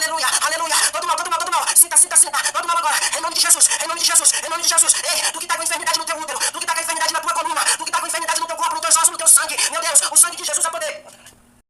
aleluia, aleluia. Todo mal, todo mal, todo mal. Sinta, sinta, sinta. Todo mal agora. Em nome de Jesus, em nome de Jesus, em nome de Jesus. Ei, tu que tá com enfermidade no teu útero, tu que tá com enfermidade na tua coluna, tu que tá com enfermidade no teu corpo, no teu ossos, no teu sangue. Meu Deus, o sangue de Jesus é poder.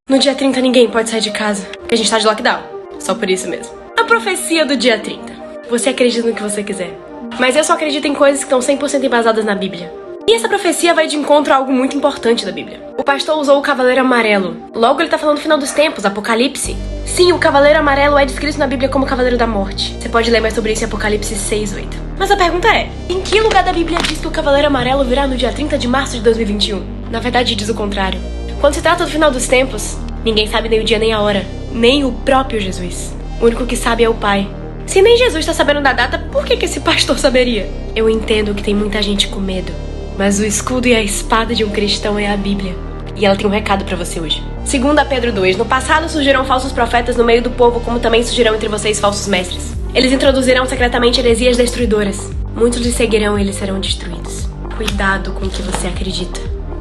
No dia 30 ninguém pode sair de casa, porque a gente tá de lockdown. Só por isso mesmo. A profecia do dia 30. Você acredita no que você quiser. Mas eu só acredito em coisas que estão 100% embasadas na Bíblia. E essa profecia vai de encontro a algo muito importante da Bíblia. O pastor usou o cavaleiro amarelo. Logo ele tá falando do final dos tempos, Apocalipse. Sim, o cavaleiro amarelo é descrito na Bíblia como o cavaleiro da morte. Você pode ler mais sobre isso em Apocalipse 6:8. Mas a pergunta é, em que lugar da Bíblia diz que o cavaleiro amarelo virá no dia 30 de março de 2021? Na verdade diz o contrário. Quando se trata do final dos tempos, ninguém sabe nem o dia nem a hora. Nem o próprio Jesus. O único que sabe é o Pai. Se nem Jesus tá sabendo da data, por que esse pastor saberia? Eu entendo que tem muita gente com medo. Mas o escudo e a espada de um cristão é a Bíblia. E ela tem um recado pra você hoje. Segundo a Pedro 2, no passado surgiram falsos profetas no meio do povo, como também surgirão entre vocês falsos mestres. Eles introduzirão secretamente heresias destruidoras. Muitos lhes seguirão e eles serão destruídos. Cuidado com o que você acredita.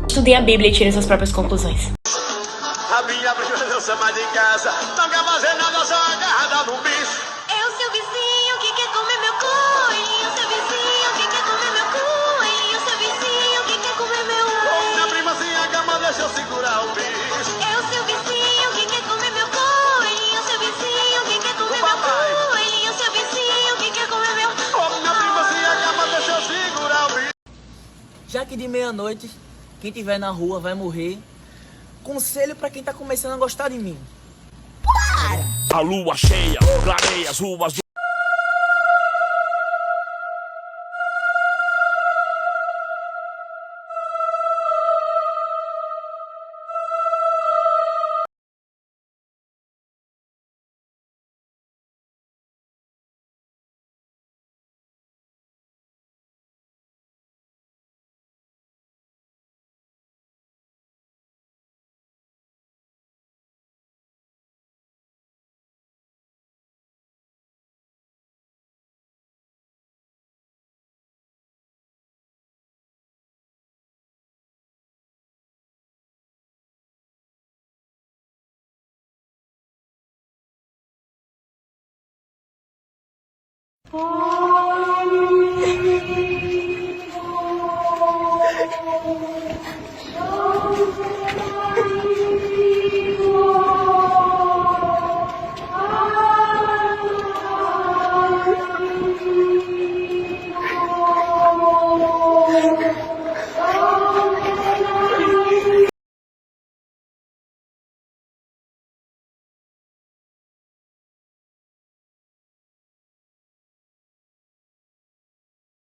Estudem a Bíblia e tirem suas próprias conclusões. A minha prima não sai mais de casa, não quer fazer nada, só agarrada no bicho. É o seu vizinho que quer comer meu cu. E o seu vizinho que quer comer meu cu. E o seu vizinho que quer comer meu cu. Minha prima se acalma, deixa eu segurar o bicho. É o seu vizinho que quer comer meu cu. E o seu vizinho que quer comer meu cu. E o seu vizinho que quer comer meu cu. Minha prima se acalma, deixa eu segurar o bicho. Já que de meia-noite, quem tiver na rua vai morrer. Conselho pra quem tá começando a gostar de mim. A lua cheia, clareia as ruas do...